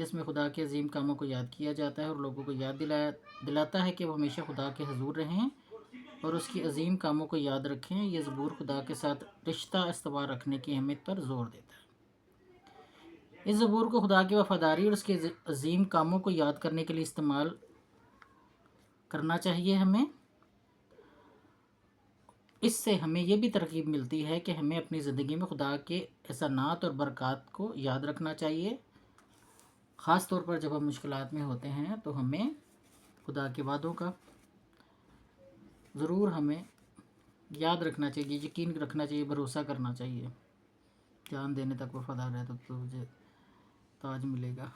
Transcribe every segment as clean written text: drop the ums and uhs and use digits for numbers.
جس میں خدا کے عظیم کاموں کو یاد کیا جاتا ہے اور لوگوں کو یاد دلاتا ہے کہ وہ ہمیشہ خدا کے حضور رہیں اور اس کی عظیم کاموں کو یاد رکھیں۔ یہ زبور خدا کے ساتھ رشتہ استوار رکھنے کی اہمیت پر زور دیتا ہے۔ اس زبور کو خدا کی وفاداری اور اس کے عظیم کاموں کو یاد کرنے کے لیے استعمال کرنا چاہیے ہمیں۔ اس سے ہمیں یہ بھی ترغیب ملتی ہے کہ ہمیں اپنی زندگی میں خدا کے احسانات اور برکات کو یاد رکھنا چاہیے، خاص طور پر جب ہم مشکلات میں ہوتے ہیں تو ہمیں خدا کے وعدوں کا ضرور ہمیں یاد رکھنا چاہیے، یقین رکھنا چاہیے، بھروسہ کرنا چاہیے۔ جان دینے تک وفادار رہے تو تجھے تاج ملے گا۔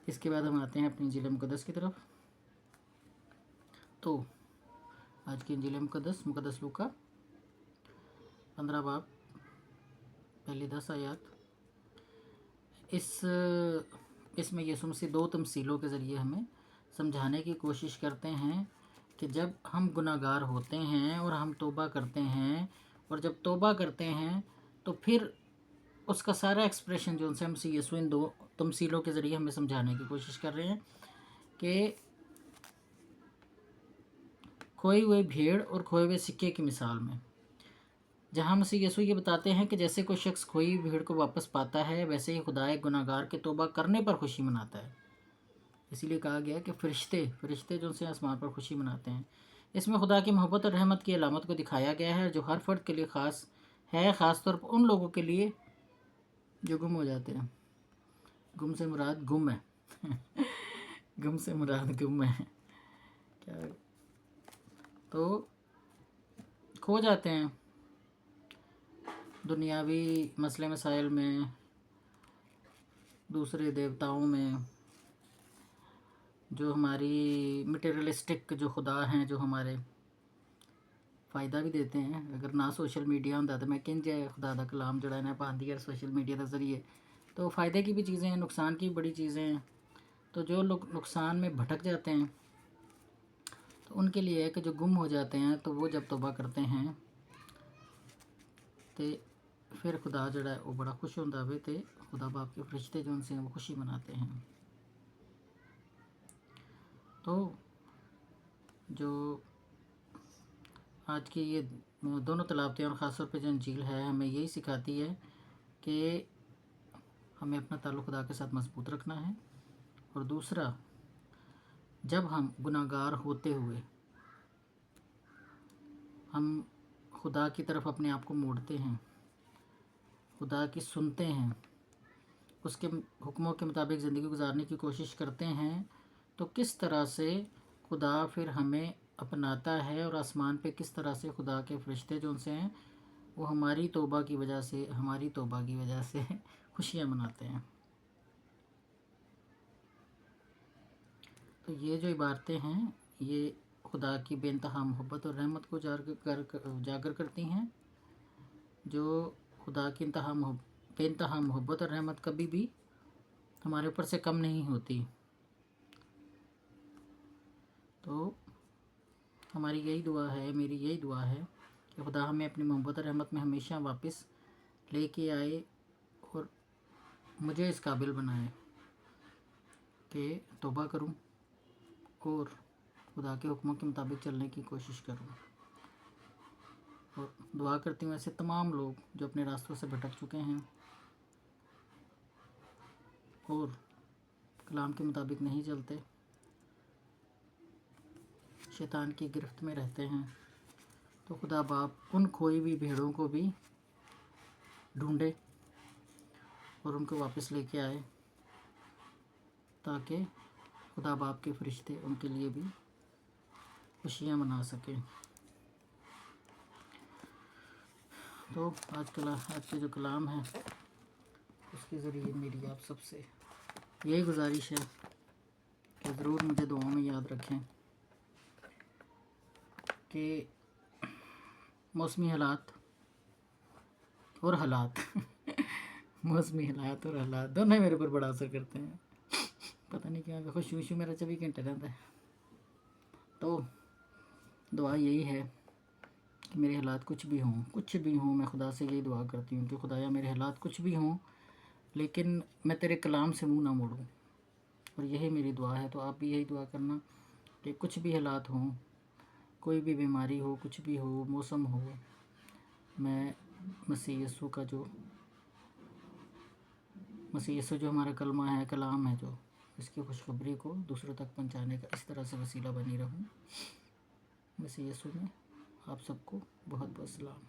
اس کے بعد ہم آتے ہیں اپنی انجیل مقدس کی طرف۔ تو آج کی انجیل مقدس لوکا 15 باب پہلی 10 آیات۔ اس میں یسوع مسیح 2 تمثیلوں کے ذریعے ہمیں سمجھانے کی کوشش کرتے ہیں کہ جب ہم گناہ گار ہوتے ہیں اور ہم توبہ کرتے ہیں، اور جب توبہ کرتے ہیں تو پھر اس کا سارا ایکسپریشن جو ان سے مسیح یسوع ان 2 تمثیلوں کے ذریعے ہمیں سمجھانے کی کوشش کر رہے ہیں کہ کھوئی ہوئے بھیڑ اور کھوئے ہوئے سکے کی مثال میں، جہاں مسیح یسوع یہ بتاتے ہیں کہ جیسے کوئی شخص کھوئی ہوئی بھیڑ کو واپس پاتا ہے، ویسے ہی خدا ایک گناہ گار کے توبہ کرنے پر خوشی مناتا ہے۔ اسی لیے کہا گیا کہ فرشتے جو ان سے آسمان پر خوشی مناتے ہیں۔ اس میں خدا کی محبت اور رحمت کی علامت کو دکھایا گیا ہے جو ہر فرد کے لیے خاص ہے، خاص طور پر ان لوگوں کے لیے جو گم ہو جاتے ہیں۔ گم سے مراد گم ہے۔ گم سے مراد گم ہے، کیا تو کھو جاتے ہیں دنیاوی مسئلے مسائل میں، دوسرے دیوتاؤں میں، جو ہماری مٹیریلسٹک جو خدا ہیں، جو ہمارے فائدہ بھی دیتے ہیں۔ اگر نہ سوشل میڈیا ہوں تو میں کنج خدا دا کلام جڑا ہے پاندی ہے سوشل میڈیا کے ذریعے، تو فائدے کی بھی چیزیں ہیں، نقصان کی بھی بڑی چیزیں ہیں۔ تو جو لوگ نقصان میں بھٹک جاتے ہیں تو ان کے لیے ہے کہ جو گم ہو جاتے ہیں تو وہ جب توبہ کرتے ہیں تو پھر خدا جڑا ہے وہ بڑا خوش ہوتا ہے، تو خدا باپ کے فرشتے جو ان سے وہ خوشی مناتے ہیں۔ تو جو آج کی یہ دونوں تلاوتیں اور خاص طور پہ جو انجیل ہے ہمیں یہی سکھاتی ہے کہ ہمیں اپنا تعلق خدا کے ساتھ مضبوط رکھنا ہے، اور دوسرا جب ہم گناہ گار ہوتے ہوئے ہم خدا کی طرف اپنے آپ کو موڑتے ہیں، خدا کی سنتے ہیں، اس کے حکموں کے مطابق زندگی گزارنے کی کوشش کرتے ہیں، تو کس طرح سے خدا پھر ہمیں اپناتا ہے، اور آسمان پہ کس طرح سے خدا کے فرشتے جو ان سے ہیں وہ ہماری توبہ کی وجہ سے خوشیاں مناتے ہیں۔ تو یہ جو عبارتیں ہیں یہ خدا کی بے انتہا محبت اور رحمت کو اجاگر کرتی ہیں۔ جو خدا کی بے انتہا محبت اور رحمت کبھی بھی ہمارے اوپر سے کم نہیں ہوتی۔ تو ہماری یہی دعا ہے، میری یہی دعا ہے کہ خدا ہمیں اپنی محبت اور رحمت میں ہمیشہ واپس لے کے آئے اور مجھے اس قابل بنائے کہ توبہ کروں اور خدا کے حکموں کے مطابق چلنے کی کوشش کروں۔ اور دعا کرتی ہوں ایسے تمام لوگ جو اپنے راستوں سے بھٹک چکے ہیں اور کلام کے مطابق نہیں چلتے، شیطان کی گرفت میں رہتے ہیں، تو خدا باپ ان کھوئی ہوئی بھیڑوں کو بھی ڈھونڈے اور ان کو واپس لے کے آئے، تاکہ خدا باپ کے فرشتے ان کے لیے بھی خوشیاں منا سکیں۔ تو آج کے جو کلام ہے اس کے ذریعے میری آپ سب سے یہی گزارش ہے کہ ضرور مجھے دعاؤں میں یاد رکھیں کہ موسمی حالات اور حالات دونوں میرے اوپر بڑا اثر کرتے ہیں۔ پتہ نہیں کیا خوشی میرا 24 گھنٹے رہتا ہے۔ تو دعا یہی ہے کہ میرے حالات کچھ بھی ہوں، میں خدا سے یہی دعا کرتی ہوں کہ خدایا میرے حالات کچھ بھی ہوں، لیکن میں تیرے کلام سے منہ نہ موڑوں، اور یہی میری دعا ہے۔ تو آپ بھی یہی دعا کرنا کہ کچھ بھی حالات ہوں، کوئی بھی بیماری ہو، کچھ بھی ہو، موسم ہو، میں مسیح یسوع جو ہمارا کلمہ ہے، کلام ہے، جو اس کی خوشخبری کو دوسروں تک پہنچانے کا اس طرح سے وسیلہ بنی رہوں۔ مسیح یسوع میں آپ سب کو بہت بہت سلام۔